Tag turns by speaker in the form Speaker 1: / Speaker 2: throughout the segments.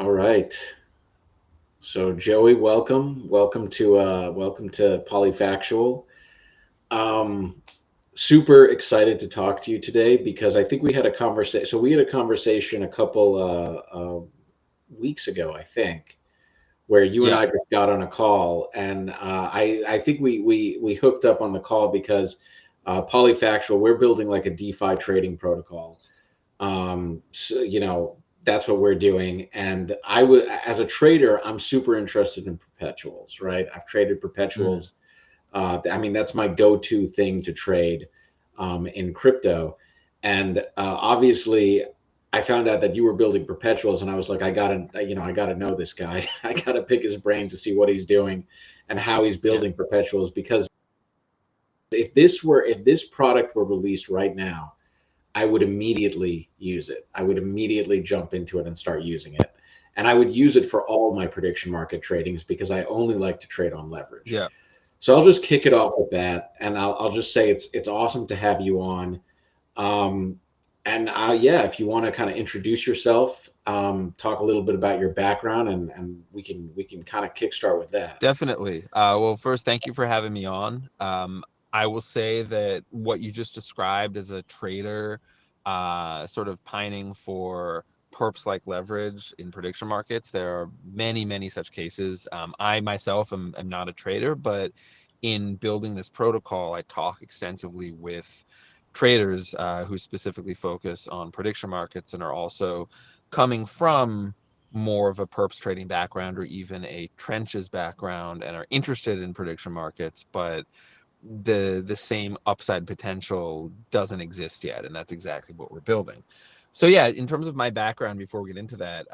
Speaker 1: All right. So Joey, welcome to Polyfactual. Um, Super excited to talk to you today because I think we had a conversation. So we had a conversation a couple weeks ago, I think, where you and
Speaker 2: Yeah,
Speaker 1: I just got on a call, and I think we hooked up on the call because Polyfactual, we're building like a DeFi trading protocol. So, that's what we're doing. And I would, as a trader, I'm super interested in perpetuals, right? I've traded
Speaker 2: mhm.
Speaker 1: perpetuals. I mean, that's my go-to thing to trade in crypto. And obviously, I found out that you were building perpetuals, and I was like, I gotta know this guy. I gotta pick his brain to see what he's doing and how he's
Speaker 2: Yeah,
Speaker 1: building perpetuals. Because if this product were released right now, I would immediately use it. I would immediately jump into it and start using it. And I would use it for all my prediction market tradings because I only like to trade on leverage.
Speaker 2: yeah.
Speaker 1: So I'll just kick it off with that, and I'll just say it's awesome to have you on. Um, and yeah, if you want to kind of introduce yourself, talk a little bit about your background, and we can kind of kickstart with that.
Speaker 2: Definitely. Well, first, thank you for having me on. I will say that what you just described as a trader, sort of pining for perps like leverage in prediction markets, there are many, many such cases. I myself am not a trader, but in building this protocol, I talk extensively with traders who specifically focus on prediction markets and are also coming from more of a perps trading background or even a trenches background and are interested in prediction markets, but the same upside potential doesn't exist yet, and that's exactly what we're building. So yeah, in terms of my background, before we get into that,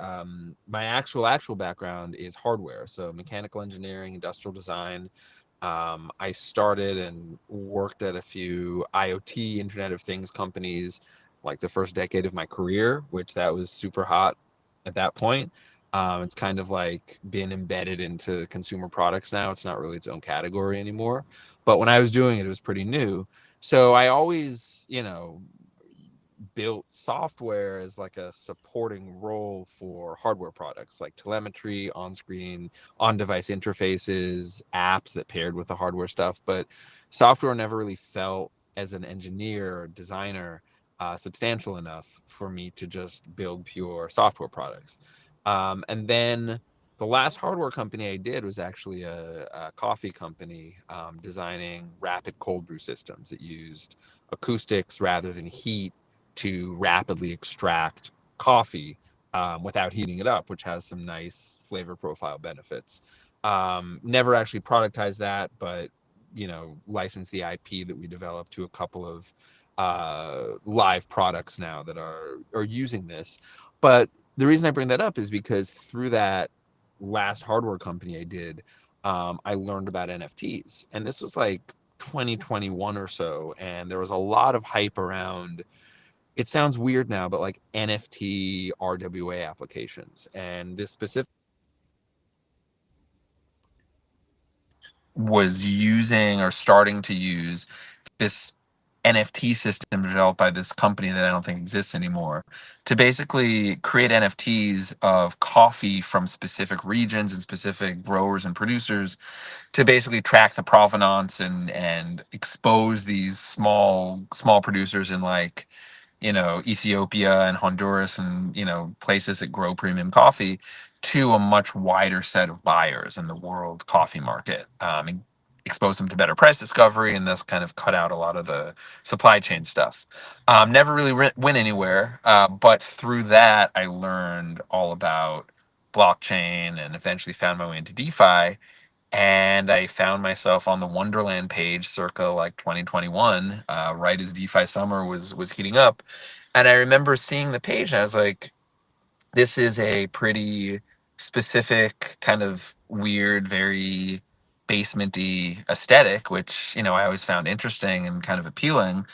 Speaker 2: my actual background is hardware, so mechanical engineering, industrial design. I started and worked at a few IoT, Internet of Things companies, like the first decade of my career, which that was super hot at that point. It's kind of like been embedded into consumer products now. It's not really its own category anymore. But when I was doing it, it was pretty new. So I always, built software as like a supporting role for hardware products like telemetry, on screen, on device interfaces, apps that paired with the hardware stuff. But software never really felt, as an engineer or designer, substantial enough for me to just build pure software products. And then the last hardware company I did was actually a coffee company, designing rapid cold brew systems that used acoustics rather than heat to rapidly extract coffee, without heating it up, which has some nice flavor profile benefits. Never actually productized that, but licensed the IP that we developed to a couple of live products now that are using this. But the reason I bring that up is because through that last hardware company I did, I learned about NFTs, and this was like 2021 or so, and there was a lot of hype around, it sounds weird now, but like NFT RWA applications. And this specific was using or starting to use this NFT system developed by this company that I don't think exists anymore to basically create NFTs of coffee from specific regions and specific growers and producers to basically track the provenance and expose these small producers in, like, Ethiopia and Honduras and, places that grow premium coffee to a much wider set of buyers in the world coffee market, and expose them to better price discovery and thus kind of cut out a lot of the supply chain stuff. Never really went anywhere, but through that, I learned all about blockchain and eventually found my way into DeFi, and I found myself on the Wonderland page circa like 2021, right as DeFi summer was heating up. And I remember seeing the page, and I was like, "This is a pretty specific kind of weird, very basementy aesthetic, which I always found interesting and kind of appealing.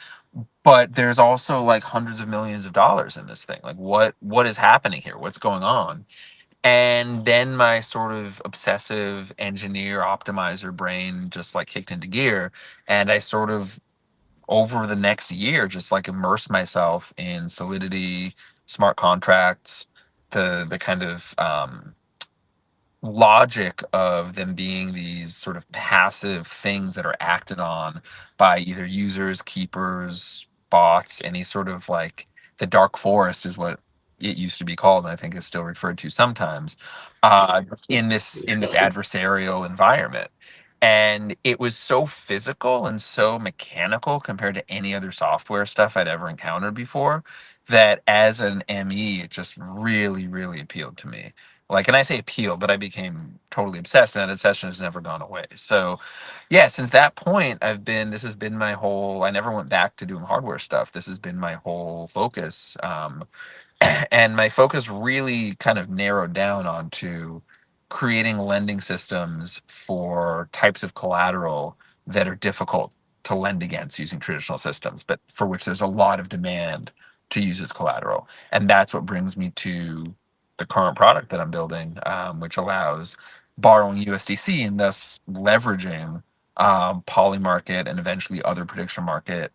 Speaker 2: But there's also like hundreds of millions of dollars in this thing. Like, what is happening here? What's going on?" And then my sort of obsessive engineer optimizer brain just like kicked into gear. And I sort of, over the next year, just like immersed myself in Solidity, smart contracts. the kind of logic of them being these sort of passive things that are acted on by either users, keepers, bots, any sort of like the dark forest is what it used to be called, and I think is still referred to sometimes, in this adversarial environment. And it was so physical and so mechanical compared to any other software stuff I'd ever encountered before, that as an ME, it just really, really appealed to me. Like, and I say appeal, but I became totally obsessed, and that obsession has never gone away. So, yeah, since that point, this has been my whole, I never went back to doing hardware stuff. This has been my whole focus. And my focus really kind of narrowed down onto creating lending systems for types of collateral that are difficult to lend against using traditional systems, but for which there's a lot of demand to use as collateral. And that's what brings me to the current product that I'm building, which allows borrowing USDC and thus leveraging poly market and eventually other prediction market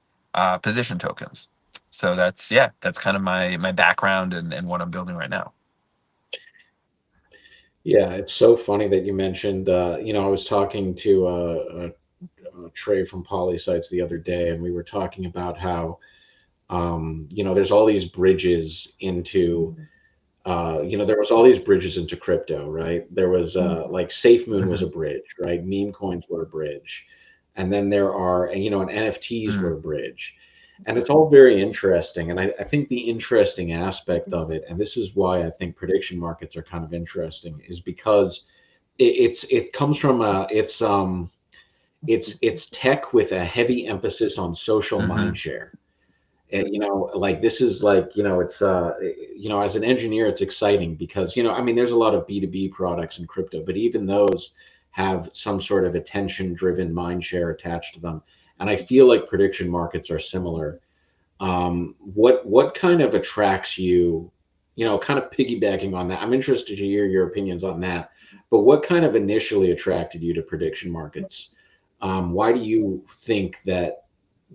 Speaker 2: position tokens. So that's, yeah, that's kind of my background and what I'm building right now.
Speaker 1: Yeah, it's so funny that you mentioned. I was talking to Trey from Polysites the other day, and we were talking about how there's all these bridges into there was all these bridges into crypto, right? There was like SafeMoon was
Speaker 2: Mhm.
Speaker 1: a bridge, right? Meme coins were a bridge, and then there are and NFTs
Speaker 2: Mm.
Speaker 1: were a bridge, and it's all very interesting. And I think the interesting aspect of it, and this is why I think prediction markets are kind of interesting, is because it comes from it's tech with a heavy emphasis on social
Speaker 2: Mhm.
Speaker 1: mindshare. And like this is like it's as an engineer it's exciting because I mean there's a lot of B2B products in crypto, but even those have some sort of attention driven mind share attached to them, and I feel like prediction markets are similar. What kind of attracts you, kind of piggybacking on that? I'm interested to hear your opinions on that, but what kind of initially attracted you to prediction markets? Why do you think that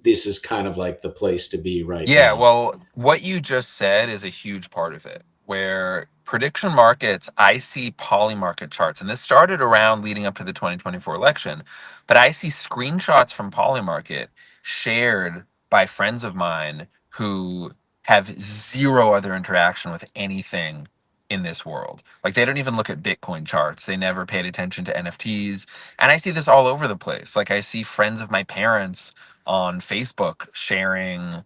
Speaker 1: this is kind of like the place to be right
Speaker 2: Yeah,
Speaker 1: now?
Speaker 2: well, what you just said is a huge part of it. Where prediction markets, I see poly market charts, and this started around leading up to the 2024 election, but I see screenshots from poly market shared by friends of mine who have zero other interaction with anything in this world. Like they don't even look at Bitcoin charts. They never paid attention to NFTs. And I see this all over the place. Like I see friends of my parents on Facebook sharing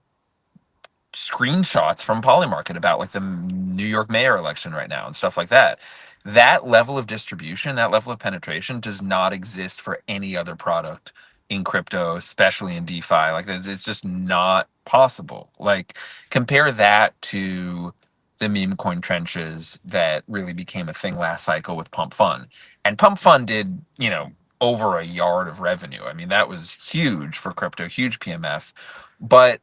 Speaker 2: screenshots from Polymarket about like the New York mayor election right now and stuff like that. That level of distribution, that level of penetration does not exist for any other product in crypto, especially in DeFi. Like it's just not possible. Like compare that to the meme coin trenches that really became a thing last cycle with Pump Fun. And Pump Fun did, over a yard of revenue. I mean, that was huge for crypto, huge PMF. But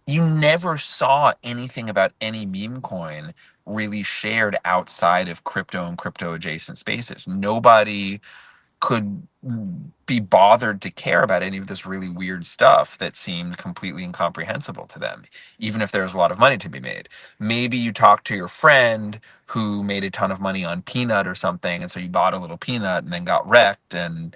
Speaker 2: you never saw anything about any meme coin really shared outside of crypto and crypto adjacent spaces. Nobody could be bothered to care about any of this really weird stuff that seemed completely incomprehensible to them, even if there was a lot of money to be made. Maybe you talked to your friend who made a ton of money on peanut or something, and so you bought a little peanut and then got wrecked, and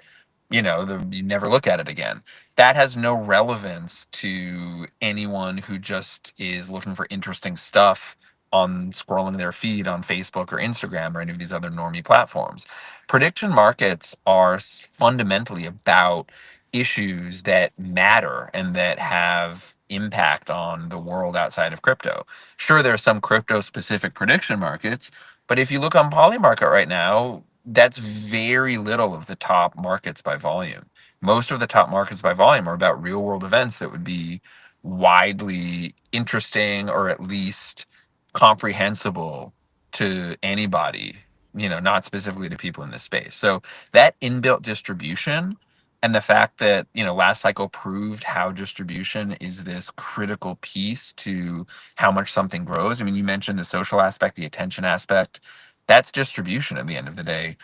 Speaker 2: you never look at it again. That has no relevance to anyone who just is looking for interesting stuff on scrolling their feed on Facebook or Instagram or any of these other normie platforms. Prediction markets are fundamentally about issues that matter and that have impact on the world outside of crypto. Sure, there are some crypto specific prediction markets, but if you look on Polymarket right now, that's very little of the top markets by volume. Most of the top markets by volume are about real world events that would be widely interesting or at least comprehensible to anybody, not specifically to people in this space. So that inbuilt distribution and the fact that, last cycle proved how distribution is this critical piece to how much something grows. I mean, you mentioned the social aspect, the attention aspect. That's distribution at the end of the day.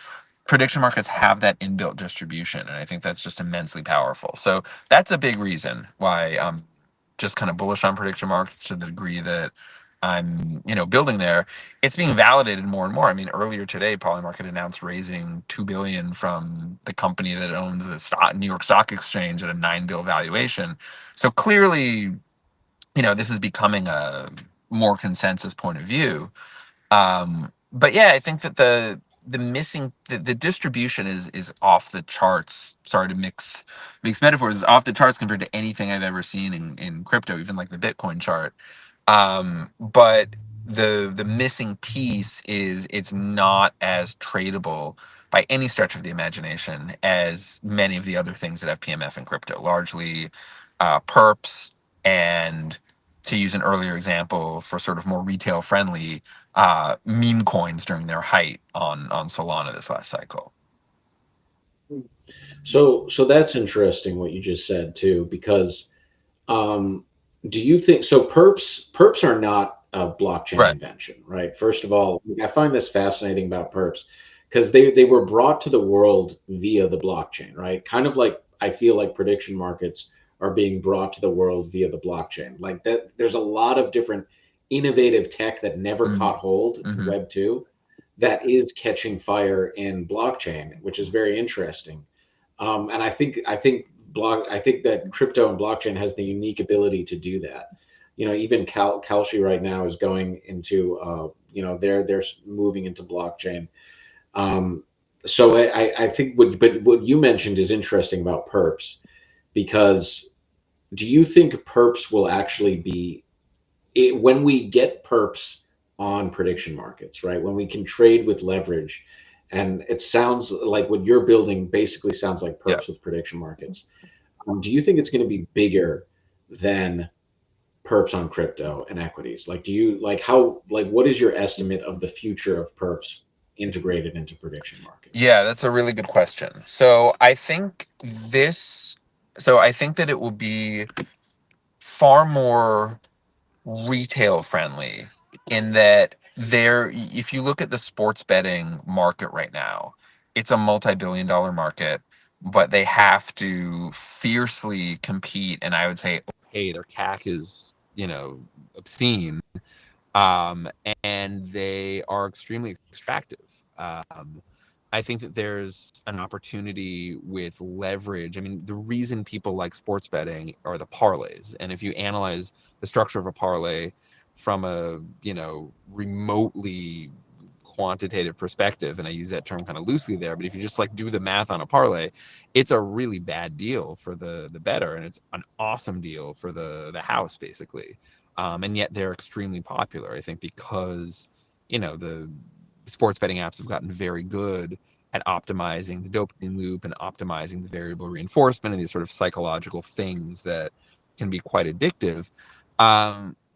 Speaker 2: Prediction markets have that inbuilt distribution, and I think that's just immensely powerful. So that's a big reason why I'm just kind of bullish on prediction markets to the degree that I'm building there, it's being validated more and more. I mean, earlier today, Polymarket announced raising $2 billion from the company that owns the New York Stock Exchange at a $9 billion valuation. So clearly, this is becoming a more consensus point of view. But yeah, I think that the distribution is off the charts. Sorry to mix metaphors, is off the charts compared to anything I've ever seen in crypto, even like the Bitcoin chart. But the missing piece is it's not as tradable by any stretch of the imagination as many of the other things that have PMF in crypto, largely perps, and to use an earlier example for sort of more retail friendly, meme coins during their height on Solana this last cycle.
Speaker 1: So that's interesting what you just said too, because um, do you think so? Perps are not a blockchain
Speaker 2: Right.
Speaker 1: invention, right? First of all, I find this fascinating about perps because they were brought to the world via the blockchain, right? Kind of like I feel like prediction markets are being brought to the world via the blockchain. Like that, there's a lot of different innovative tech that never
Speaker 2: Mm-hmm.
Speaker 1: caught hold in
Speaker 2: Mm-hmm.
Speaker 1: Web 2 that is catching fire in blockchain, which is very interesting. And I think that crypto and blockchain has the unique ability to do that. Even Kalshi right now is going into they're moving into blockchain. Um, so I think what you mentioned is interesting about perps, because do you think perps will actually be when we get perps on prediction markets, right? When we can trade with leverage, and it sounds like what you're building basically sounds like
Speaker 2: Yeah.
Speaker 1: perps with prediction markets. Do you think it's going to be bigger than perps on crypto and equities? Like, do you what is your estimate of the future of perps integrated into prediction markets?
Speaker 2: Yeah, that's a really good question. So I think that it will be far more retail friendly in that if you look at the sports betting market right now, it's a multi-billion-dollar market, but they have to fiercely compete, and I would say, hey, their CAC is, obscene. um, and they are extremely extractive. Um, I think that there's an opportunity with leverage. I mean, the reason people like sports betting are the parlays, and if you analyze the structure of a parlay from a remotely quantitative perspective, and I use that term kind of loosely there, but if you just like do the math on a parlay, it's a really bad deal for the bettor, and it's an awesome deal for the house basically. And yet they're extremely popular, I think, because the sports betting apps have gotten very good at optimizing the dopamine loop and optimizing the variable reinforcement and these sort of psychological things that can be quite addictive.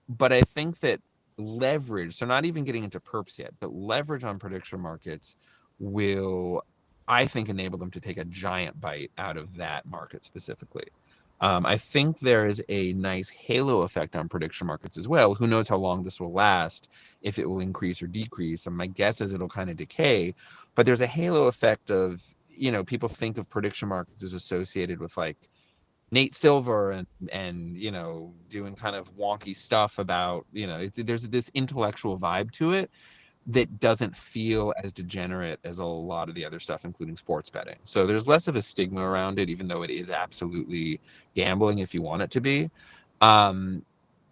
Speaker 2: But I think that leverage, so not even getting into perps yet, but leverage on prediction markets will, I think, enable them to take a giant bite out of that market specifically. I think there is a nice halo effect on prediction markets as well. Who knows how long this will last, if it will increase or decrease. And my guess is it'll kind of decay. But there's a halo effect of, people think of prediction markets as associated with like Nate Silver and doing kind of wonky stuff about, there's this intellectual vibe to it that doesn't feel as degenerate as a lot of the other stuff, including sports betting. So there's less of a stigma around it, even though it is absolutely gambling if you want it to be. Um,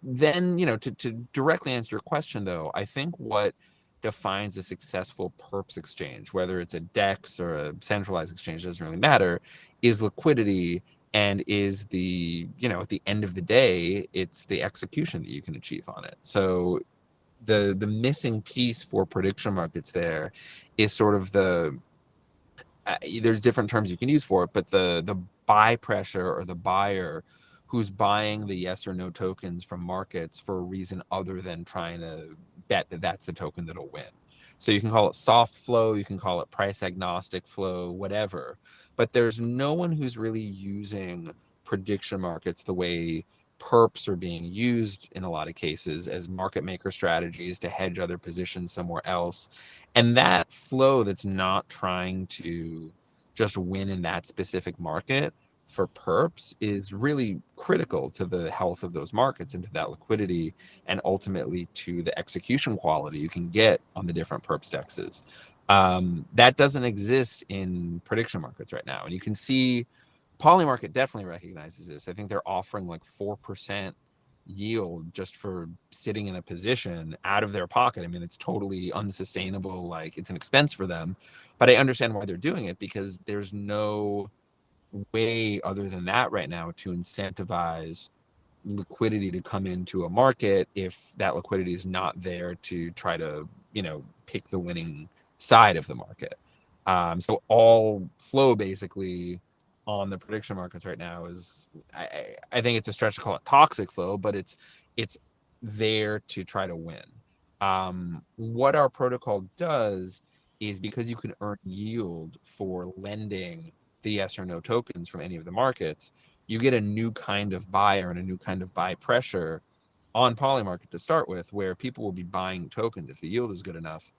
Speaker 2: then, to directly answer your question, though, I think what defines a successful perps exchange, whether it's a DEX or a centralized exchange, doesn't really matter, is liquidity, and is at the end of the day, it's the execution that you can achieve on it. So the missing piece for prediction markets there is sort of there's different terms you can use for it, but the buy pressure, or the buyer who's buying the yes or no tokens from markets for a reason other than trying to bet that that's the token that'll win. So you can call it soft flow, you can call it price agnostic flow, whatever, but there's no one who's really using prediction markets the way perps are being used in a lot of cases as market maker strategies to hedge other positions somewhere else. And that flow that's not trying to just win in that specific market for perps is really critical to the health of those markets and to that liquidity, and ultimately to the execution quality you can get on the different perps dexes. That doesn't exist in prediction markets right now. And you can see Polymarket definitely recognizes this. I think they're offering like 4% yield just for sitting in a position out of their pocket. I mean, it's totally unsustainable. Like, it's an expense for them, but I understand why they're doing it, because there's no way other than that right now to incentivize liquidity to come into a market if that liquidity is not there to try to, pick the winning side of the market. So all flow basically on the prediction markets right now is, I think it's a stretch to call it toxic flow, but it's there to try to win. What our protocol does is, because you can earn yield for lending the yes or no tokens from any of the markets, you get a new kind of buyer and a new kind of buy pressure on Polymarket to start with, where people will be buying tokens if the yield is good enough,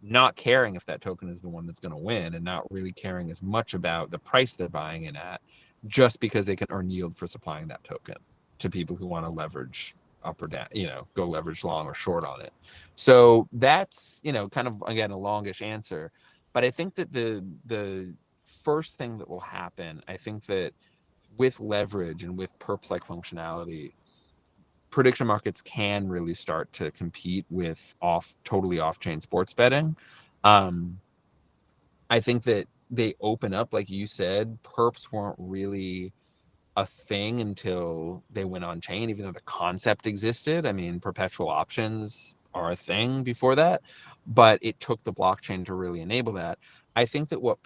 Speaker 2: not caring if that token is the one that's going to win, and not really caring as much about the price they're buying it at, just because they can earn yield for supplying that token to people who want to leverage up or down, go leverage long or short on it. So that's, kind of, again, a longish answer. But I think that the first thing that will happen, I think that with leverage and with perps like functionality, prediction markets can really start to compete with totally off-chain sports betting. I think that they open up, like you said, perps weren't really a thing until they went on chain, even though the concept existed. I mean, perpetual options are a thing before that, but it took the blockchain to really enable that. I think that what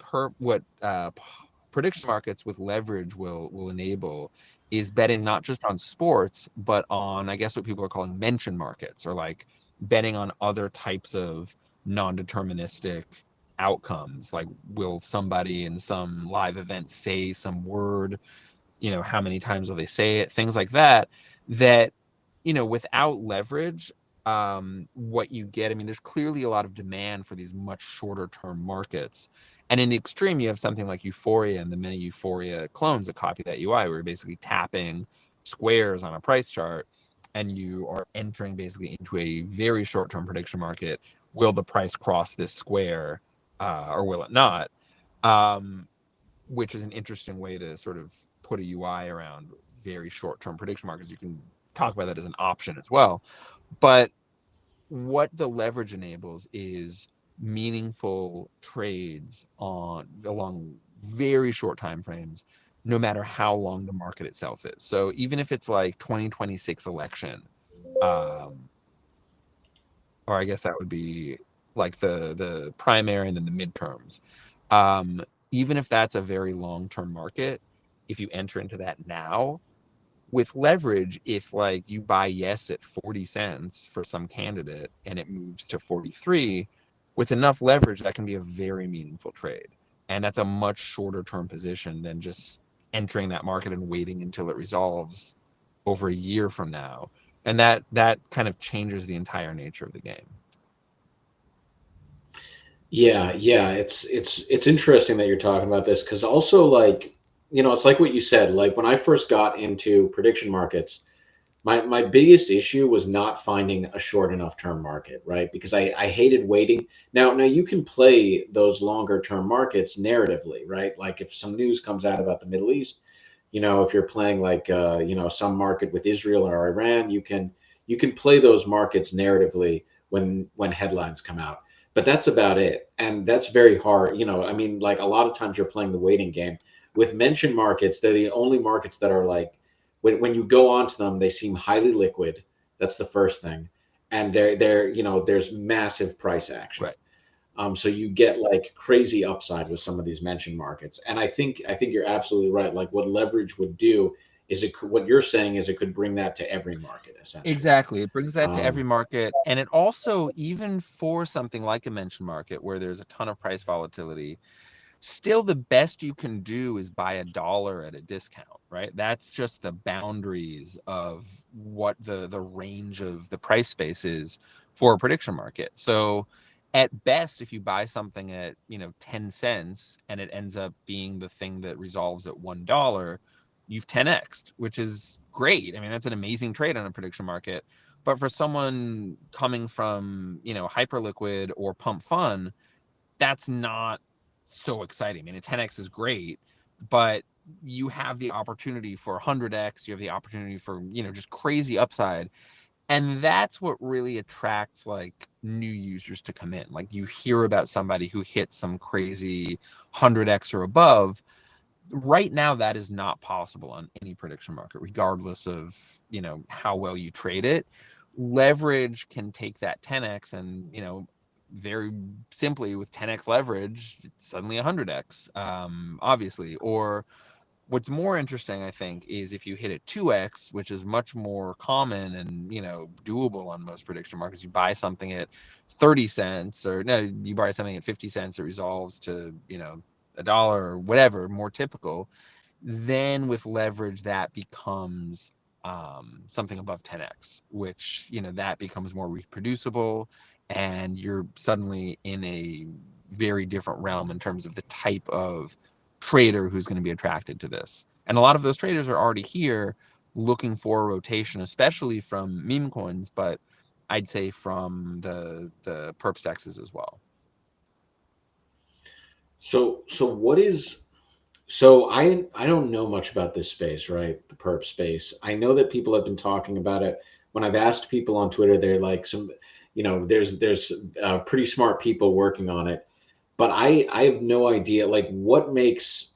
Speaker 2: prediction markets with leverage will enable is betting not just on sports, but on, I guess, what people are calling mention markets, or like betting on other types of non-deterministic outcomes. Like, will somebody in some live event say some word, how many times will they say it, things like that, without leverage, what you get, I mean, there's clearly a lot of demand for these much shorter term markets. And in the extreme, you have something like Euphoria and the many Euphoria clones that copy that UI, where you're basically tapping squares on a price chart, and you are entering basically into a very short term prediction market. Will the price cross this square, or will it not? Which is an interesting way to sort of put a UI around very short-term prediction markets. You can talk about that as an option as well. But what the leverage enables is meaningful trades along very short time frames, no matter how long the market itself is. So even if it's like 2026 election, or I guess that would be like the primary and then the midterms. Even if that's a very long-term market, if you enter into that now with leverage, if like you buy yes at 40 cents for some candidate and it moves to 43, with enough leverage, that can be a very meaningful trade. And that's a much shorter term position than just entering that market and waiting until it resolves over a year from now. And that kind of changes the entire nature of the game.
Speaker 1: Yeah, it's interesting that you're talking about this, because also, like, it's like what you said. Like, when I first got into prediction markets, my biggest issue was not finding a short enough term market, right? Because I hated waiting. Now you can play those longer term markets narratively, right? Like, if some news comes out about the Middle East, if you're playing like some market with Israel or Iran, you can play those markets narratively when headlines come out. But that's about it, and that's very hard. I mean, like, a lot of times you're playing the waiting game. With mention markets, they're the only markets that are like, when you go onto them, they seem highly liquid. That's the first thing, and there's massive price action.
Speaker 2: Right.
Speaker 1: So you get like crazy upside with some of these mention markets. And I think you're absolutely right. Like, what leverage would do is, what you're saying is, it could bring that to every market essentially.
Speaker 2: Exactly. It brings that to every
Speaker 1: Um,
Speaker 2: market. And it also, even for something like a mention market where there's a ton of price volatility, still the best you can do is buy $1 at a discount, right? That's just the boundaries of what the range of the price space is for a prediction market. So At best, if you buy something at 10 cents and it ends up being the thing that resolves at $1, you've 10x'd, which is great. I mean, that's an amazing trade on a prediction market. But for someone coming from Hyperliquid or Pump Fun, that's not so exciting. I mean, a 10x is great, but you have the opportunity for 100x. You have the opportunity for just crazy upside, and that's what really attracts like new users to come in. Like, you hear about somebody who hits some crazy 100x or above. Right now, that is not possible on any prediction market, regardless of how well you trade it. Leverage can take that 10x and very simply, with 10x leverage, it's suddenly 100x, obviously. Or what's more interesting, I think, is if you hit a 2x, which is much more common and doable on most prediction markets. You buy something at 30 cents, or no, you buy something at 50 cents, it resolves to a dollar or whatever, more typical. Then with leverage, that becomes something above 10x, which that becomes more reproducible, and you're suddenly in a very different realm in terms of the type of trader who's going to be attracted to this. And a lot of those traders are already here looking for a rotation, especially from meme coins, but I'd say from the perps dexes as well.
Speaker 1: So I don't know much about this space, right? The perp space. I know that people have been talking about it. When I've asked people on Twitter, they're like there's pretty smart people working on it, but I have no idea like what makes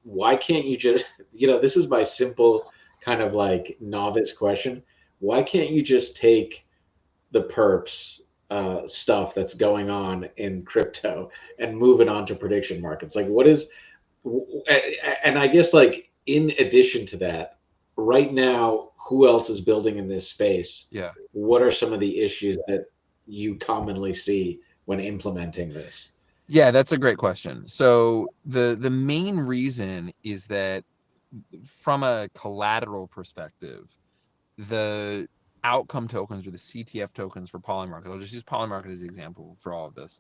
Speaker 1: why can't you just this is my simple kind of like novice question. Why can't you just take the perps stuff that's going on in crypto and move it on to prediction markets? Like, what is and I guess like in addition to that, right now, who else is building in this space?
Speaker 2: Yeah.
Speaker 1: What are some of the issues that you commonly see when implementing this?
Speaker 2: Yeah, that's a great question. So the main reason is that from a collateral perspective, the outcome tokens, or the CTF tokens for Polymarket, I'll just use Polymarket as the example for all of this.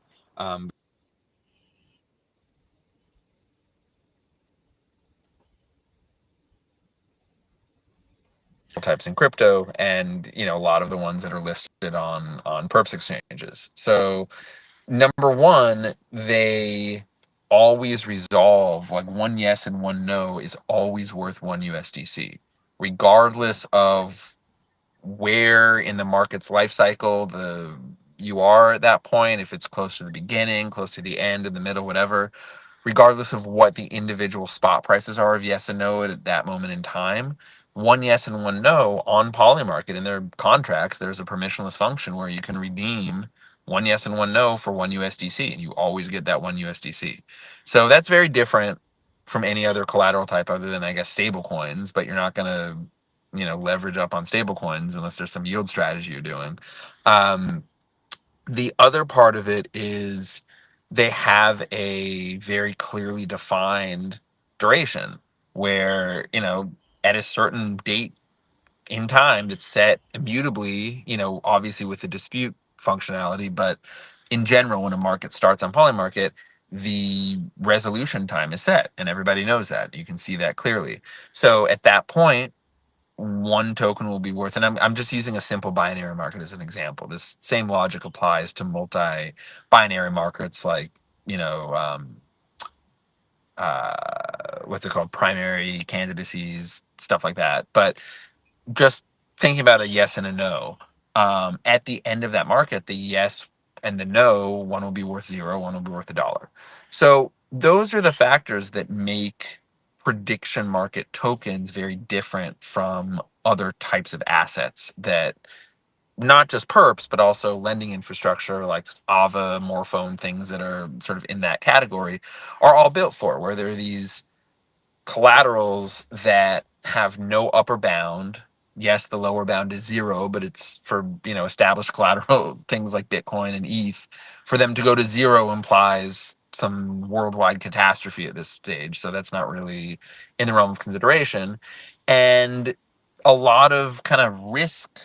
Speaker 2: Types in crypto, and a lot of the ones that are listed on perps exchanges. So number one, they always resolve, like, one yes and one no is always worth one USDC, regardless of where in the market's life cycle you are at that point. If it's close to the beginning, close to the end, in the middle, whatever, regardless of what the individual spot prices are of yes and no at that moment in time, one yes and one no on Polymarket, in their contracts, there's a permissionless function where you can redeem one yes and one no for one USDC, and you always get that one USDC. So that's very different from any other collateral type other than, I guess, stable coins, but you're not going to leverage up on stable coins unless there's some yield strategy you're doing. The other part of it is they have a very clearly defined duration where, at a certain date in time that's set immutably, obviously with the dispute functionality, but in general, when a market starts on Polymarket, the resolution time is set, and everybody knows that. You can see that clearly. So at that point, one token will be worth, and I'm just using a simple binary market as an example. This same logic applies to multi-binary markets, like, what's it called, primary candidacies, stuff like that. But just thinking about a yes and a no, at the end of that market, the yes and the no, one will be worth zero, one will be worth $1. So those are the factors that make prediction market tokens very different from other types of assets that, not just perps, but also lending infrastructure like Ava, Morphone, things that are sort of in that category, are all built for, where there are these collaterals that have no upper bound. Yes, the lower bound is zero, but it's for established collateral things like Bitcoin and ETH. For them to go to zero implies some worldwide catastrophe at this stage, so that's not really in the realm of consideration. And a lot of kind of risk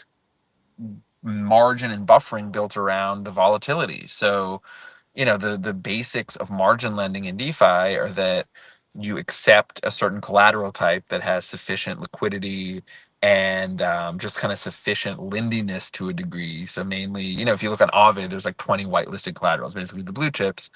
Speaker 2: margin and buffering built around the volatility. So, the basics of margin lending in DeFi are that you accept a certain collateral type that has sufficient liquidity and just kind of sufficient lendiness to a degree. So mainly, if you look on Aave, there's like 20 whitelisted collaterals, basically the blue chips.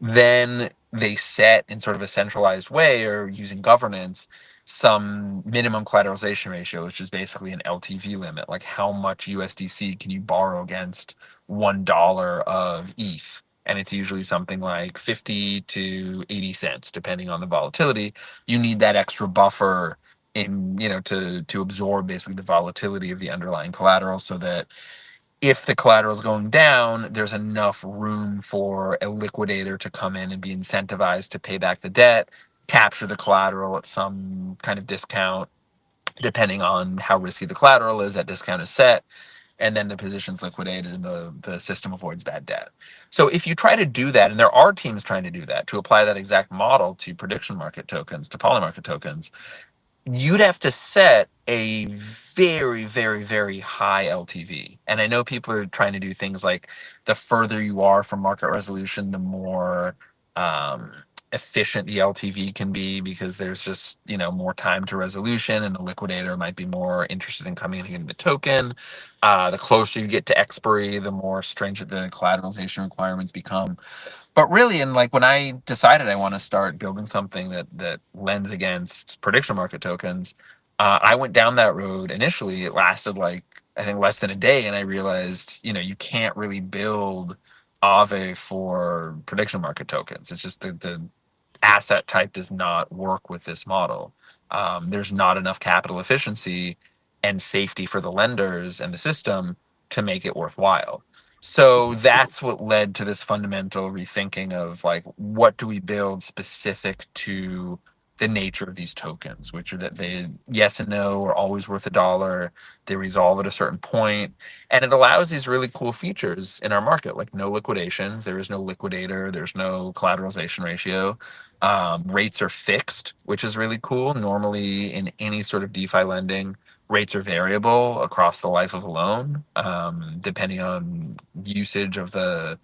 Speaker 2: Then they set in sort of a centralized way or using governance some minimum collateralization ratio, which is basically an LTV limit, like how much USDC can you borrow against $1 of ETH. And it's usually something like 50 to 80 cents, depending on the volatility. You need that extra buffer in, to absorb basically the volatility of the underlying collateral so that if the collateral is going down, there's enough room for a liquidator to come in and be incentivized to pay back the debt, capture the collateral at some kind of discount, depending on how risky the collateral is. That discount is set, and then the position's liquidated and the system avoids bad debt. So if you try to do that, and there are teams trying to do that, to apply that exact model to prediction market tokens, to polymarket tokens, you'd have to set a very, very, very high LTV. And I know people are trying to do things like the further you are from market resolution, the more um, efficient the LTV can be because there's just, more time to resolution and the liquidator might be more interested in coming in and getting the token. The closer you get to expiry, the more stringent the collateralization requirements become. But really, and like when I decided I want to start building something that lends against prediction market tokens, I went down that road. Initially, it lasted like I think less than a day, and I realized you can't really build Aave for prediction market tokens. It's just the asset type does not work with this model. There's not enough capital efficiency and safety for the lenders and the system to make it worthwhile. So that's what led to this fundamental rethinking of like, what do we build specific to the nature of these tokens, which are that they, yes and no, are always worth $1. They resolve at a certain point, and it allows these really cool features in our market, like no liquidations. There is no liquidator. There's no collateralization ratio. Rates are fixed, which is really cool. Normally, in any sort of DeFi lending, rates are variable across the life of a loan, depending on usage of the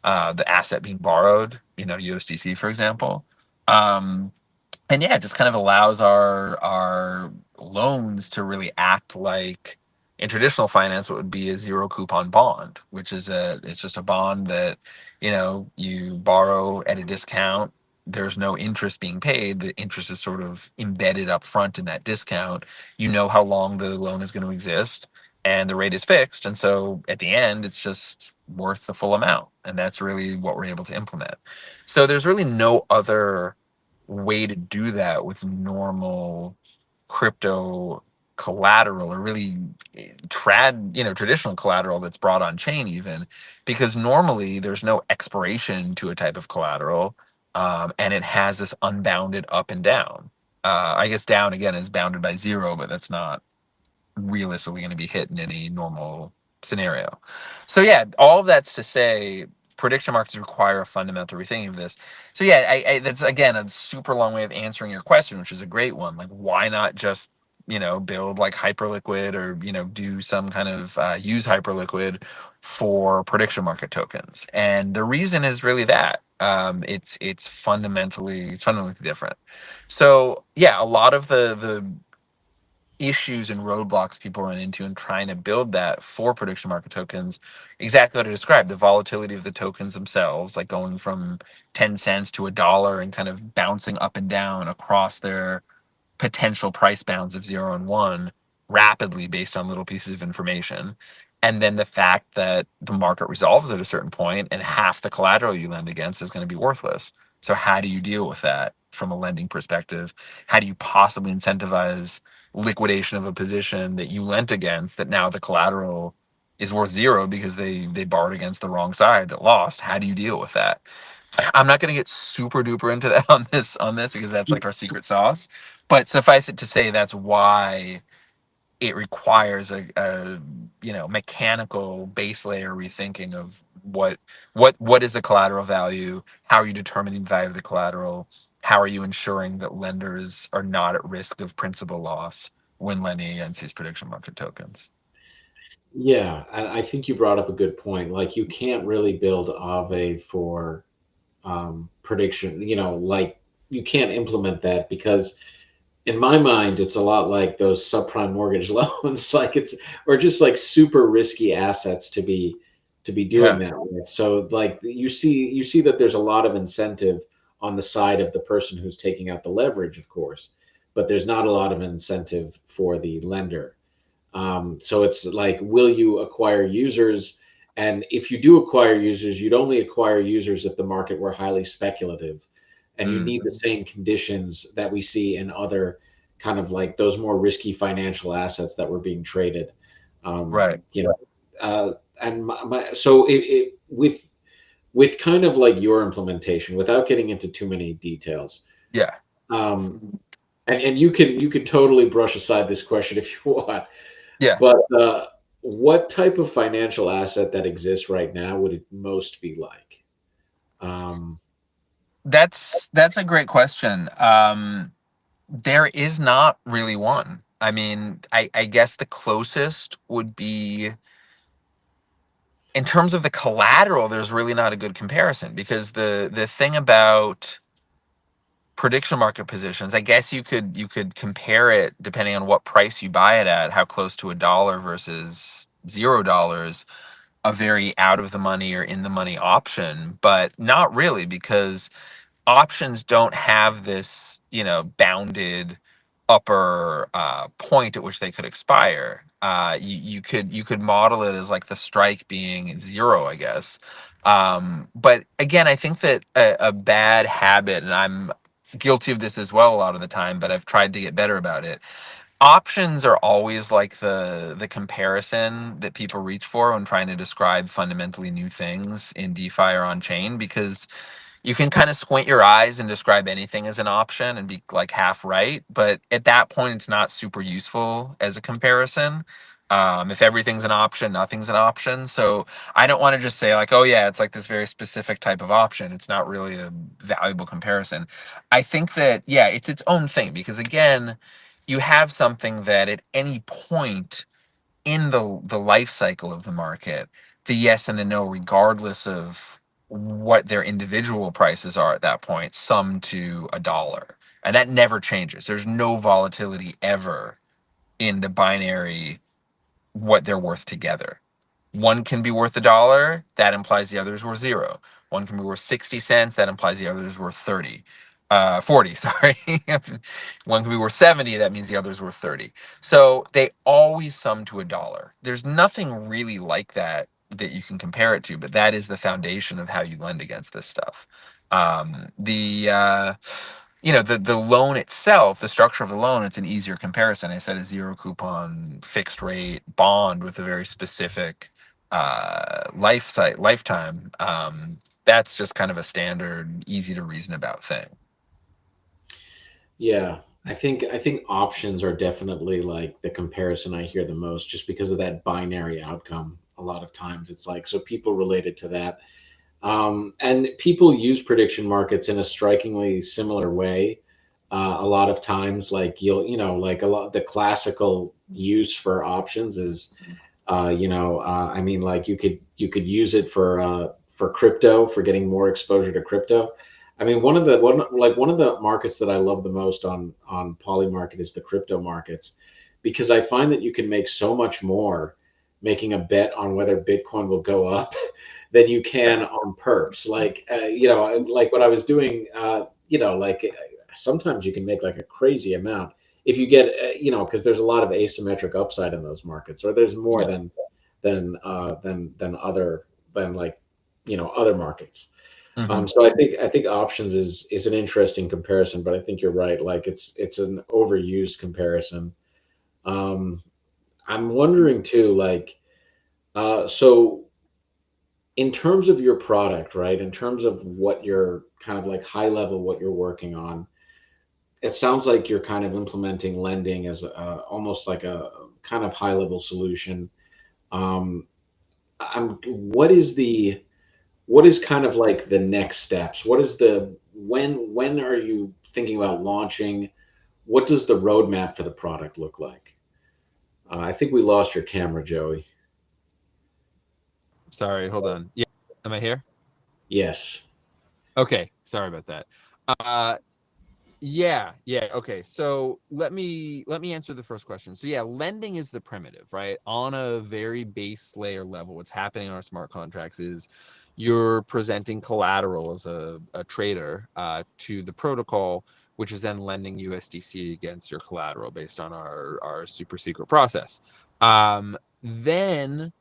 Speaker 2: asset being borrowed. USDC, for example. Um, and yeah, it just kind of allows our loans to really act like in traditional finance what would be a zero coupon bond, which is it's just a bond that you borrow at a discount. There's no interest being paid. The interest is sort of embedded up front in that discount. You know how long the loan is going to exist, and the rate is fixed. And so at the end, it's just worth the full amount. And that's really what we're able to implement. So there's really no other way to do that with normal crypto collateral or really traditional collateral that's brought on chain, even because normally there's no expiration to a type of collateral, and it has this unbounded up and down. I guess down again is bounded by zero, but that's not realistically going to be hit in any normal scenario. So yeah, all of that's to say prediction markets require a fundamental rethinking of this. So yeah, that's again a super long way of answering your question, which is a great one. Like, why not just build like Hyperliquid or do some kind of use Hyperliquid for prediction market tokens? And the reason is really that it's fundamentally different. So yeah, a lot of the issues and roadblocks people run into in trying to build that for prediction market tokens, exactly what I described, the volatility of the tokens themselves, like going from 10 cents to $1 and kind of bouncing up and down across their potential price bounds of 0 and 1 rapidly based on little pieces of information. And then the fact that the market resolves at a certain point and half the collateral you lend against is going to be worthless. So, how do you deal with that from a lending perspective? How do you possibly incentivize liquidation of a position that you lent against that now the collateral is worth zero because they borrowed against the wrong side that lost? How do you deal with that? I'm not going to get super duper into that on this because that's like our secret sauce. But suffice it to say, that's why it requires a mechanical base layer rethinking of what is the collateral value, how are you determining the value of the collateral, how are you ensuring that lenders are not at risk of principal loss when lending against these prediction market tokens.
Speaker 1: Yeah, and I think you brought up a good point. Like you can't really build Aave for prediction. Like you can't implement that because in my mind, it's a lot like those subprime mortgage loans, like it's or just like super risky assets to be doing
Speaker 2: Yeah.
Speaker 1: that with. So like you see that there's a lot of incentive on the side of the person who's taking out the leverage, of course, but there's not a lot of incentive for the lender. So it's like, will you acquire users? And if you do acquire users, you'd only acquire users if the market were highly speculative, and you
Speaker 2: Mm,
Speaker 1: need the same conditions that we see in other kind of like those more risky financial assets that were being traded. Um,
Speaker 2: right.
Speaker 1: you know, and so with kind of like your implementation, without getting into too many details,
Speaker 2: Yeah.
Speaker 1: um, and you can totally brush aside this question if you want.
Speaker 2: Yeah.
Speaker 1: But what type of financial asset that exists right now would it most be like? Um,
Speaker 2: That's a great question. There is not really one. I mean, I guess the closest would be in terms of the collateral, there's really not a good comparison because the thing about prediction market positions, I guess you could compare it depending on what price you buy it at, how close to a dollar versus $0, a very out of the money or in the money option, but not really because options don't have this, bounded upper point at which they could expire. You could model it as like the strike being zero, I guess. But again, I think that a bad habit, and I'm guilty of this as well a lot of the time, but I've tried to get better about it. Options are always like the comparison that people reach for when trying to describe fundamentally new things in DeFi or on chain because you can kind of squint your eyes and describe anything as an option and be like half right. But at that point, it's not super useful as a comparison. If everything's an option, nothing's an option. So I don't want to just say, like, oh, yeah, it's like this very specific type of option. It's not really a valuable comparison. I think that, yeah, it's its own thing because, again, you have something that at any point in the life cycle of the market, the yes and the no, regardless of what their individual prices are at that point, sum to a dollar. And that never changes. There's no volatility ever in the binary what they're worth together. One can be worth a dollar, that implies the other is worth zero. One can be worth 60 cents, that implies the other is worth 40, sorry. One can be worth 70, that means the other is worth 30. So they always sum to a dollar. There's nothing really like that you can compare it to, but that is the foundation of how you lend against this stuff. The loan itself, the structure of the loan, it's an easier comparison. I said a zero coupon fixed rate bond with a very specific lifetime. That's just kind of a standard, easy to reason about thing.
Speaker 1: yeah, I think options are definitely like the comparison I hear the most, just because of that binary outcome. A lot of times, it's like so people related to that. And people use prediction markets in a strikingly similar way. A lot of times, like like a lot the classical use for options is, I mean, like you could use it for crypto, for getting more exposure to crypto. I mean, one of the markets that I love the most on Poly Market is the crypto markets, because I find that you can make so much more making a bet on whether Bitcoin will go up than you can on perps. Like, like what I was doing, like sometimes you can make like a crazy amount if you get, because there's a lot of asymmetric upside in those markets, or there's more
Speaker 2: Yeah.
Speaker 1: than other than like, other markets.
Speaker 2: Hmm.
Speaker 1: So I think options is an interesting comparison, but I think you're right. Like it's an overused comparison. Um, I'm wondering too, like, so in terms of your product, right? In terms of what you're kind of like high level, what you're working on, it sounds like you're kind of implementing lending as almost like a kind of high level solution. Um, what is kind of like the next steps? What is the when are you thinking about launching? What does the roadmap for the product look like? I think we lost your camera, Joey.
Speaker 2: Sorry, hold on. Yeah, am I here?
Speaker 1: Yes.
Speaker 2: Okay, sorry about that. Uh, yeah. Okay, so let me answer the first question. So yeah, lending is the primitive, right? On a very base layer level, what's happening on our smart contracts is you're presenting collateral as a trader to the protocol, which is then lending USDC against your collateral based on our super secret process. Then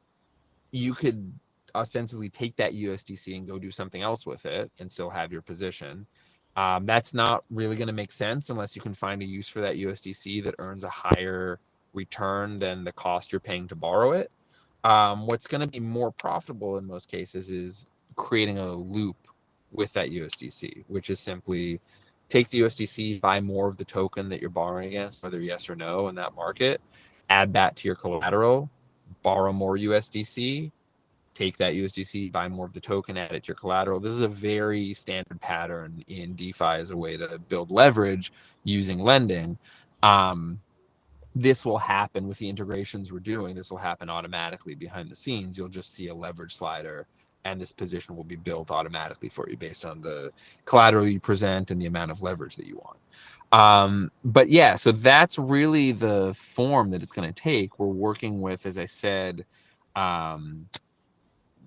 Speaker 2: you could ostensibly take that USDC and go do something else with it and still have your position. That's not really going to make sense unless you can find a use for that USDC that earns a higher return than the cost you're paying to borrow it. What's going to be more profitable in most cases is creating a loop with that USDC, which is simply take the USDC, buy more of the token that you're borrowing against, whether yes or no in that market, add that to your collateral, borrow more USDC, take that USDC, buy more of the token, add it to your collateral. This is a very standard pattern in DeFi as a way to build leverage using lending. Um, this will happen with the integrations we're doing. This will happen automatically behind the scenes. You'll just see a leverage slider and this position will be built automatically for you based on the collateral you present and the amount of leverage that you want. But yeah, so that's really the form that it's going to take. We're working with, as I said, um,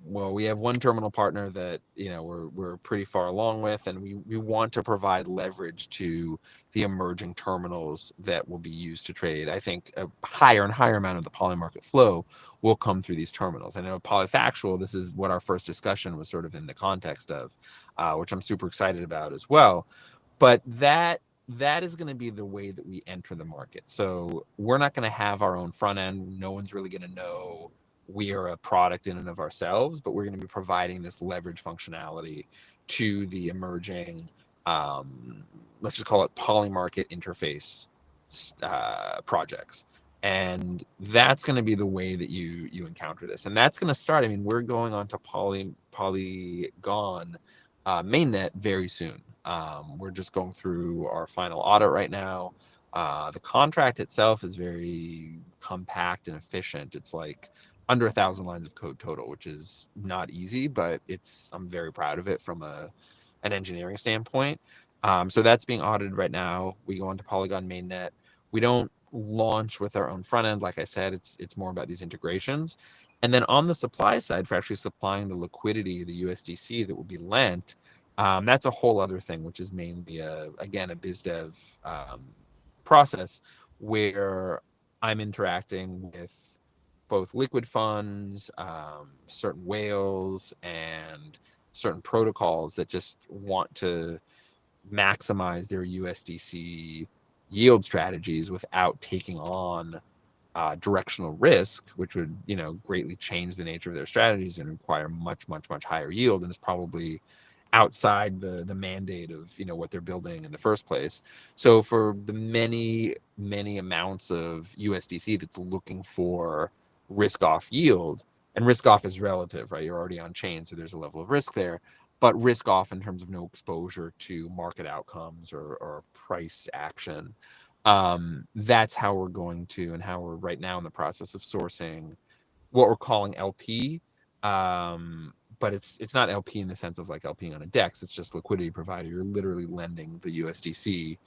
Speaker 2: well, we have one terminal partner that we're pretty far along with, and we want to provide leverage to the emerging terminals that will be used to trade. I think a higher and higher amount of the poly market flow will come through these terminals. I know polyfactual, this is what our first discussion was sort of in the context of, which I'm super excited about as well. But that is going to be the way that we enter the market. So we're not going to have our own front end. No one's really going to know we are a product in and of ourselves, but we're going to be providing this leverage functionality to the emerging, let's just call it polymarket interface projects. And that's going to be the way that you encounter this. And that's going to start. I mean, we're going on to Polygon mainnet very soon. We're just going through our final audit right now. The contract itself is very compact and efficient. It's like under 1,000 lines of code total, which is not easy, but I'm very proud of it from an engineering standpoint. So that's being audited right now. We go onto Polygon mainnet. We don't launch with our own front end. Like I said, it's more about these integrations. And then on the supply side, for actually supplying the liquidity, the USDC that will be lent, that's a whole other thing, which is mainly again a biz dev process where I'm interacting with both liquid funds, certain whales, and certain protocols that just want to maximize their USDC yield strategies without taking on directional risk, which would greatly change the nature of their strategies and require much higher yield, and is probably outside the mandate of what they're building in the first place. So for the many amounts of USDC that's looking for risk off yield, and risk off is relative, right? You're already on chain, so there's a level of risk there, but risk off in terms of no exposure to market outcomes or price action. That's how we're going to, and how we're right now in the process of sourcing what we're calling LP. But it's not LP in the sense of like LP on a DEX. It's just liquidity provider. You're literally lending the USDC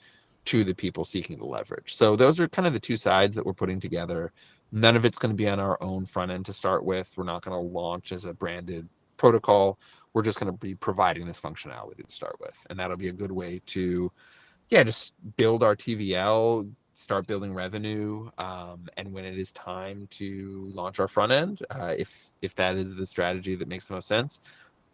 Speaker 2: to the people seeking the leverage. So those are kind of the two sides that we're putting together. None of it's going to be on our own front end to start with. We're not going to launch as a branded protocol. We're just going to be providing this functionality to start with. And that'll be a good way to, yeah, just build our TVL, start building revenue, and when it is time to launch our front end, if that is the strategy that makes the most sense,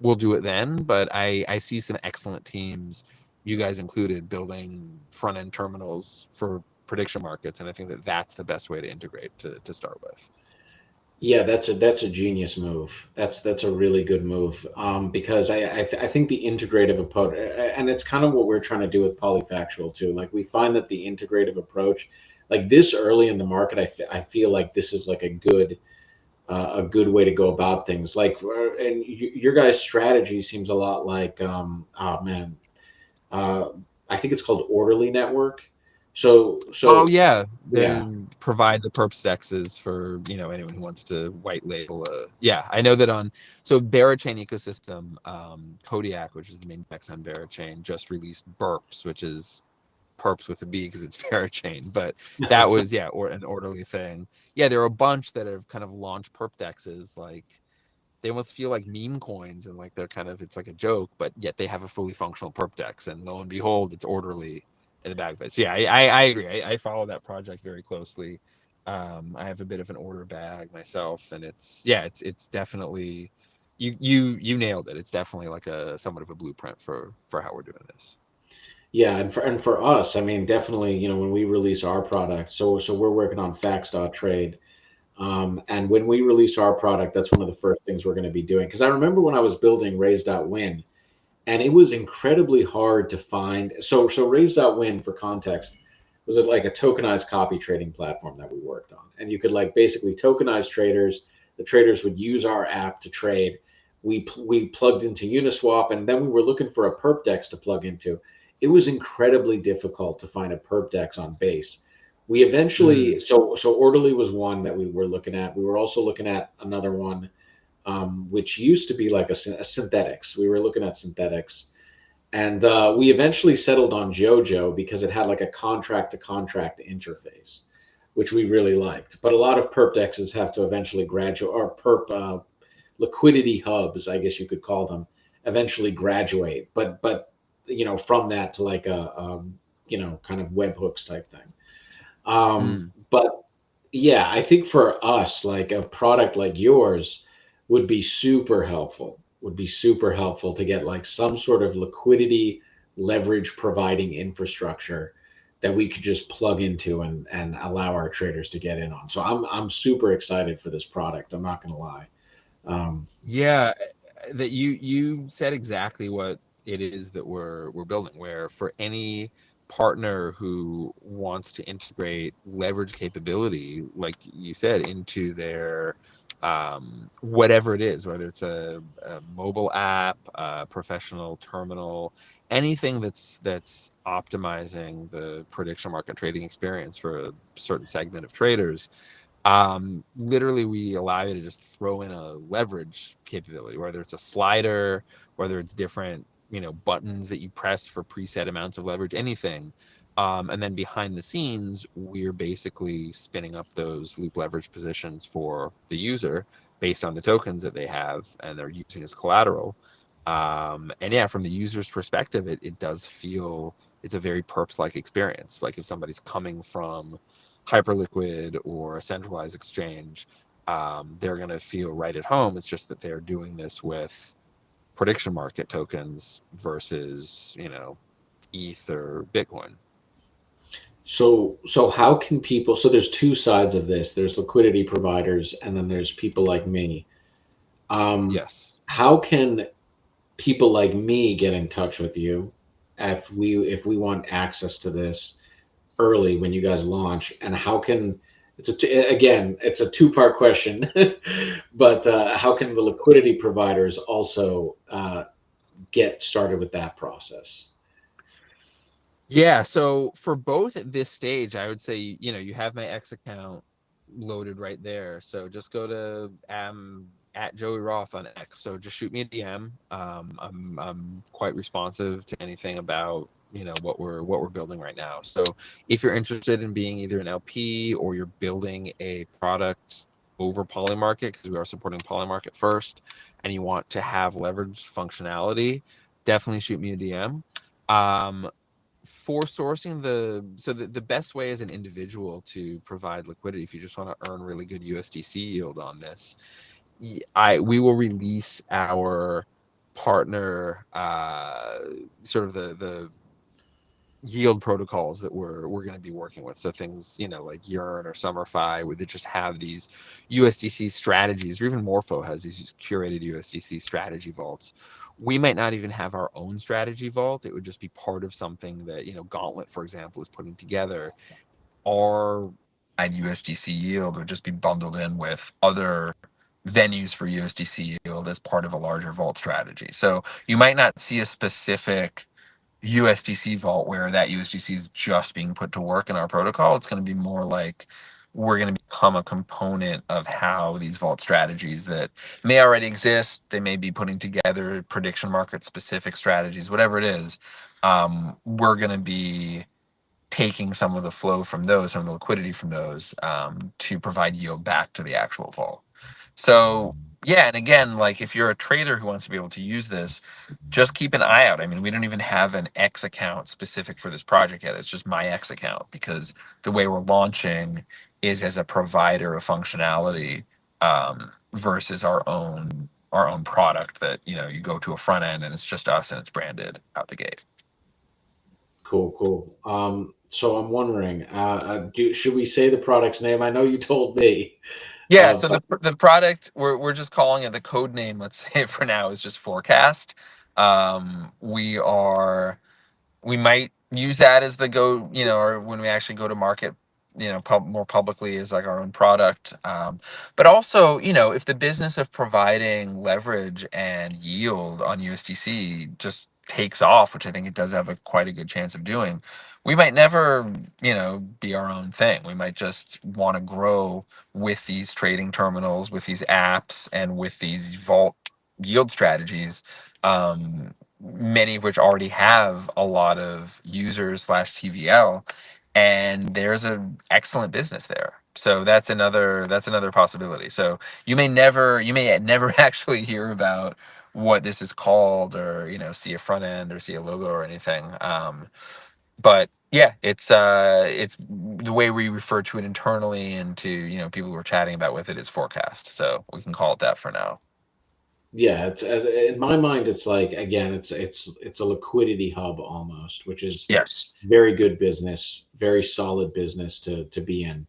Speaker 2: we'll do it then. But I see some excellent teams, you guys included, building front end terminals for prediction markets, and I think that that's the best way to integrate to start with.
Speaker 1: Yeah, that's a genius move. That's a really good move, because I think the integrative approach, and it's kind of what we're trying to do with polyfactual too. Like we find that the integrative approach, like this early in the market, I feel like this is like a good way to go about things. Like, and your guys' strategy seems a lot like, oh man, uh, I think it's called Orderly Network, So
Speaker 2: Oh yeah, they
Speaker 1: yeah.
Speaker 2: provide the perp dexes for anyone who wants to white label a. Yeah, I know that on so Berachain ecosystem, Kodiak, which is the main dex on Berachain, just released Burps, which is perps with a B because it's Berachain, but that was or an orderly thing. Yeah, there are a bunch that have kind of launched perp dexes like they almost feel like meme coins and like they're kind of it's like a joke, but yet they have a fully functional perp dex, and lo and behold, it's orderly in the back of it. So yeah, I agree. I follow that project very closely. I have a bit of an order bag myself, and it's definitely you nailed it. It's definitely like a somewhat of a blueprint for how we're doing this.
Speaker 1: Yeah, and for us, I mean, definitely, when we release our product, so we're working on Facts.trade. And when we release our product, that's one of the first things we're going to be doing. Because I remember when I was building Raise.win, and it was incredibly hard to find. So Raise.win, for context, was like a tokenized copy trading platform that we worked on, and you could like basically tokenize traders. The traders would use our app to trade. We plugged into Uniswap, and then we were looking for a perp dex to plug into. It was incredibly difficult to find a perp dex on Base. We eventually,
Speaker 2: Mm.
Speaker 1: so Orderly was one that we were looking at. We were also looking at another one, which used to be like a synthetics. We were looking at synthetics, and we eventually settled on JoJo because it had like a contract to contract interface, which we really liked. But a lot of perp dexes have to eventually graduate, or perp liquidity hubs, I guess you could call them, eventually graduate. But from that to like a kind of webhooks type thing.
Speaker 2: Mm.
Speaker 1: But yeah, I think for us, like a product like yours would be super helpful. Would be super helpful to get like some sort of liquidity leverage providing infrastructure that we could just plug into and allow our traders to get in on. So I'm super excited for this product. I'm not gonna lie. Um,
Speaker 2: Yeah, that you said exactly what it is that we're building. Where for any partner who wants to integrate leverage capability, like you said, into their whatever it is, whether it's a mobile app, a professional terminal, anything that's optimizing the prediction market trading experience for a certain segment of traders, literally we allow you to just throw in a leverage capability, whether it's a slider, whether it's different buttons that you press for preset amounts of leverage, anything. And then behind the scenes we're basically spinning up those loop leverage positions for the user based on the tokens that they have and they're using as collateral. And yeah, from the user's perspective, it does feel it's a very perps like experience. Like if somebody's coming from Hyperliquid or a centralized exchange, they're going to feel right at home. It's just that they're doing this with prediction market tokens versus, ETH or Bitcoin.
Speaker 1: so how can people? So there's two sides of this. There's liquidity providers, and then there's people like me.
Speaker 2: Yes.
Speaker 1: How can people like me get in touch with you if we want access to this early when you guys launch? And how can again, it's a two-part question, but how can the liquidity providers also get started with that process?
Speaker 2: Yeah. So for both at this stage, I would say, you have my X account loaded right there. So just go to at Joey Roth on X. So just shoot me a DM. I'm quite responsive to anything about what we're building right now. So if you're interested in being either an LP or you're building a product over Polymarket, because we are supporting Polymarket first, and you want to have leverage functionality, definitely shoot me a DM. For sourcing the best way as an individual to provide liquidity, if you just want to earn really good USDC yield on this, we will release our partner sort of the yield protocols that we're going to be working with. So things like Yearn or Summerfi, where they just have these USDC strategies, or even Morpho has these curated USDC strategy vaults. We might not even have our own strategy vault. It would just be part of something that Gauntlet, for example, is putting together. Our USDC yield would just be bundled in with other venues for USDC yield as part of a larger vault strategy. So you might not see a specific USDC vault where that USDC is just being put to work in our protocol. It's going to be more like we're going to become a component of how these vault strategies that may already exist, they may be putting together prediction market specific strategies, whatever it is. We're going to be taking some of the flow from those, some of the liquidity from those, to provide yield back to the actual vault. So yeah, and again, like if you're a trader who wants to be able to use this, just keep an eye out. I mean, we don't even have an X account specific for this project yet. It's just my X account because the way we're launching is as a provider of functionality, versus our own product that you go to a front end and it's just us and it's branded out the gate.
Speaker 1: Cool, cool. So I'm wondering, should we say the product's name? I know you told me,
Speaker 2: Yeah, so
Speaker 1: but
Speaker 2: the product we're just calling it, the code name, let's say for now, is just Forecast. We might use that as the go, or when we actually go to market, more publicly as like our own product. But also, if the business of providing leverage and yield on USDC just takes off, which I think it does have quite a good chance of doing, we might never, be our own thing. We might just want to grow with these trading terminals, with these apps, and with these vault yield strategies. Many of which already have a lot of users slash TVL, and there's an excellent business there. So that's another possibility. So you may never actually hear about what this is called, or see a front end or see a logo or anything. But yeah, it's the way we refer to it internally, and to people who are chatting about with it, is Forecast. So we can call it that for now.
Speaker 1: yeah, it's in my mind, it's like again, it's a liquidity hub almost, which is
Speaker 2: Yes.
Speaker 1: very good business, very solid business to be in.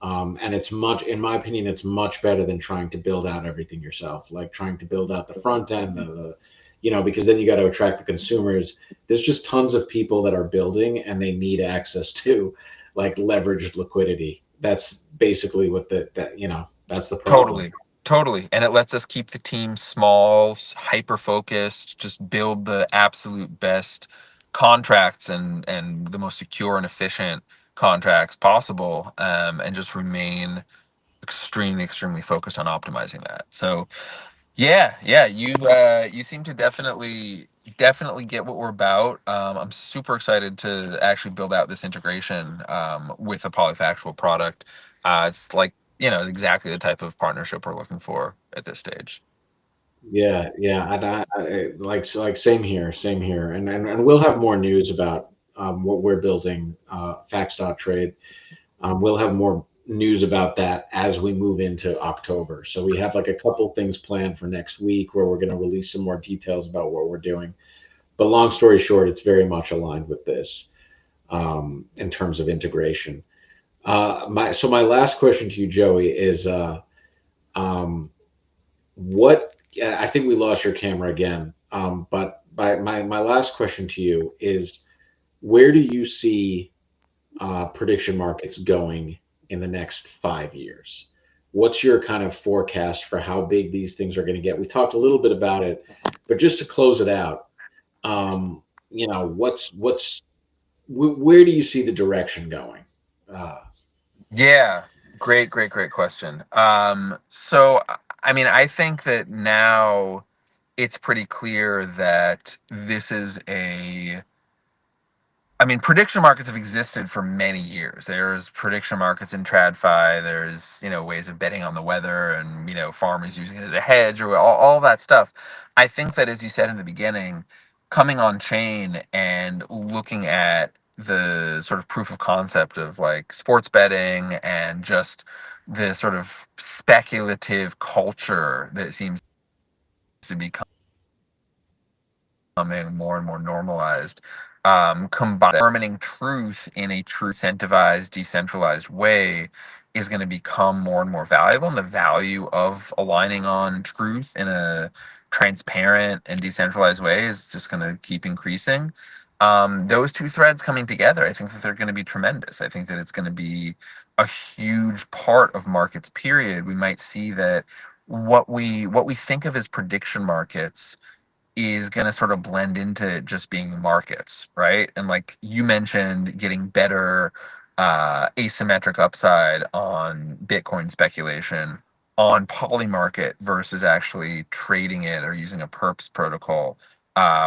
Speaker 1: And it's much, in my opinion, it's much better than trying to build out everything yourself, like trying to build out the front end, because then you got to attract the consumers. There's just tons of people that are building and they need access to like leveraged liquidity. That's basically what that's the problem.
Speaker 2: Totally. Totally. And it lets us keep the team small, hyper focused, just build the absolute best contracts, and the most secure and efficient contracts possible, and just remain extremely, extremely focused on optimizing that. So yeah, yeah, you seem to definitely get what we're about. I'm super excited to actually build out this integration, with a polyfactual product. It's like, exactly the type of partnership we're looking for at this stage.
Speaker 1: Yeah, yeah, and like same here, same here, and we'll have more news about what we're building, Trade. We'll have more news about that as we move into October. So we have like a couple things planned for next week where we're going to release some more details about what we're doing. But long story short, it's very much aligned with this, in terms of integration. My last question to you, Joey, is um, what I think we lost your camera again. But my last question to you is, where do you see prediction markets going in the next 5 years? What's your kind of forecast for how big these things are going to get? We talked a little bit about it, but just to close it out, um, where do you see the direction going? Uh,
Speaker 2: Yeah, great, great, great question. So I mean, I think that now it's pretty clear that this is a I mean, prediction markets have existed for many years. There's prediction markets in TradFi. There's, ways of betting on the weather, and, farmers using it as a hedge, or all that stuff. I think that, as you said in the beginning, coming on chain and looking at the sort of proof of concept of like sports betting, and just the sort of speculative culture that seems to be becoming more and more normalized, combined determining truth in a true incentivized, decentralized way, is going to become more and more valuable. And the value of aligning on truth in a transparent and decentralized way is just going to keep increasing. Those two threads coming together, I think that they're going to be tremendous. I think that it's going to be a huge part of markets, period. We might see that what we think of as prediction markets is going to sort of blend into just being markets, right? And like you mentioned, getting better asymmetric upside on Bitcoin speculation on Polymarket versus actually trading it or using a Perps protocol,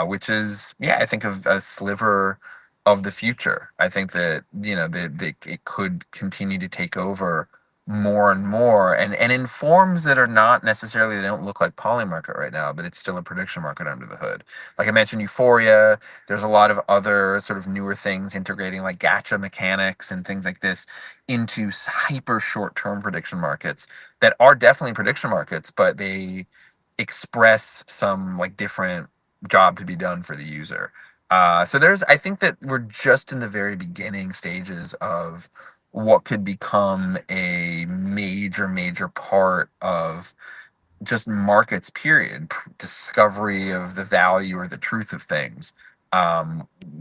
Speaker 2: which is, yeah, I think of a sliver of the future. I think that, you know, it could continue to take over more and more, and in forms that are not necessarily, they don't look like Polymarket right now, but it's still a prediction market under the hood. Like I mentioned, Euphoria, there's a lot of other sort of newer things integrating like gacha mechanics and things like this into hyper short-term prediction markets that are definitely prediction markets, but they express some like different job to be done for the user. So there's, I think that we're just in the very beginning stages of what could become a major part of just markets, period. Discovery of the value or the truth of things.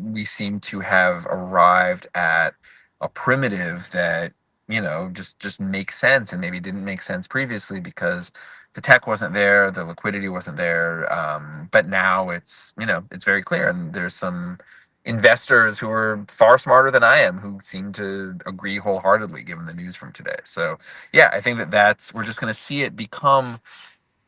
Speaker 2: We seem to have arrived at a primitive that, you know, just makes sense and maybe didn't make sense previously because the tech wasn't there, the liquidity wasn't there. But now it's, you know, it's very clear, and there's some investors who are far smarter than I am who seem to agree wholeheartedly given the news from today. So yeah, I think that that's, we're just going to see it become,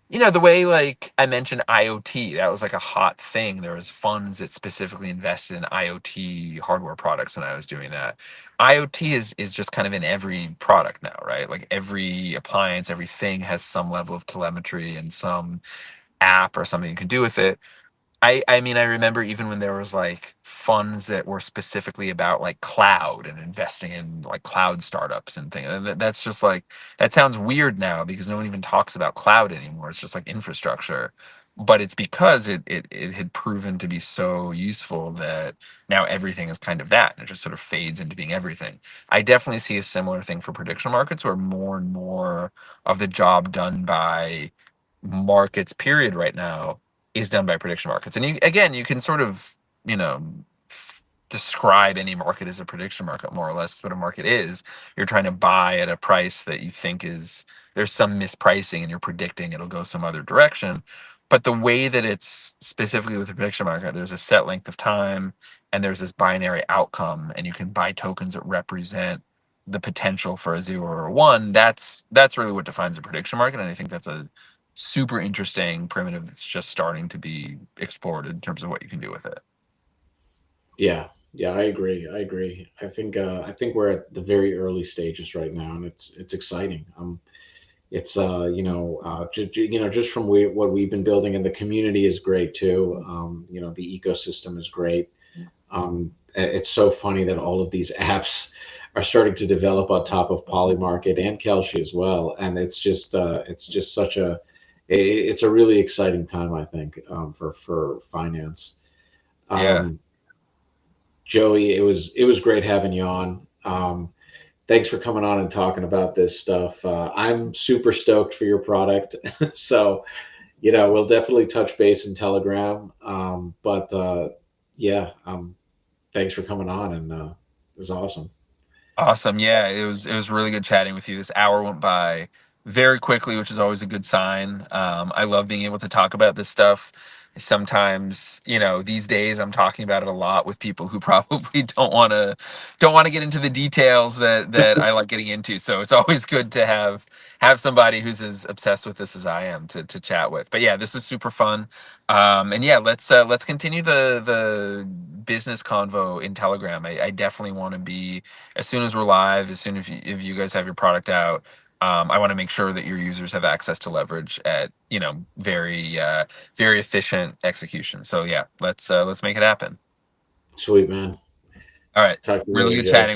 Speaker 2: you know, the way like I mentioned IoT, that was like a hot thing. There was funds that specifically invested in IoT hardware products when I was doing that. IoT is just kind of in every product now, right? Like every appliance, everything has some level of telemetry and some app or something you can do with it. I mean, I remember even when there was like funds that were specifically about like cloud and investing in like cloud startups and things. And that's just like, that sounds weird now because no one even talks about cloud anymore. It's just like infrastructure. But it's because it had proven to be so useful that now everything is kind of that. And it just sort of fades into being everything. I definitely see a similar thing for prediction markets where more and more of the job done by markets, period, right now is done by prediction markets. And you, again, you can sort of, you know, describe any market as a prediction market, more or less what a market is. You're trying to buy at a price that you think is, there's some mispricing and you're predicting it'll go some other direction. But the way that it's specifically with the prediction market, there's a set length of time and there's this binary outcome, and you can buy tokens that represent the potential for a 0 or a 1. That's really what defines a prediction market. And I think that's a super interesting primitive that's just starting to be explored in terms of what you can do with it.
Speaker 1: Yeah, yeah, I agree. I agree. I think we're at the very early stages right now, and it's exciting. It's you know, just from what we've been building, and the community is great too. You know, the ecosystem is great. It's so funny that all of these apps are starting to develop on top of Polymarket and Kelshi as well, and it's just such a it's a really exciting time, I think, for finance.
Speaker 2: Yeah.
Speaker 1: Um, Joey, it was great having you on. Thanks for coming on and talking about this stuff. I'm super stoked for your product, so you know we'll definitely touch base in Telegram. But yeah, thanks for coming on, and it was awesome.
Speaker 2: Awesome. Yeah, it was really good chatting with you. This hour went by very quickly, which is always a good sign. I love being able to talk about this stuff. Sometimes, you know, these days I'm talking about it a lot with people who probably don't want to get into the details that I like getting into. So it's always good to have somebody who's as obsessed with this as I am to chat with. But yeah, this is super fun. And yeah, let's continue the business convo in Telegram. I definitely want to be, as soon as we're live, as soon as if you guys have your product out, I want to make sure that your users have access to leverage at, you know, very efficient execution. So yeah, let's make it happen.
Speaker 1: Sweet man.
Speaker 2: All right,
Speaker 1: Talk to you
Speaker 2: really
Speaker 1: later,
Speaker 2: good
Speaker 1: Joey.
Speaker 2: chatting.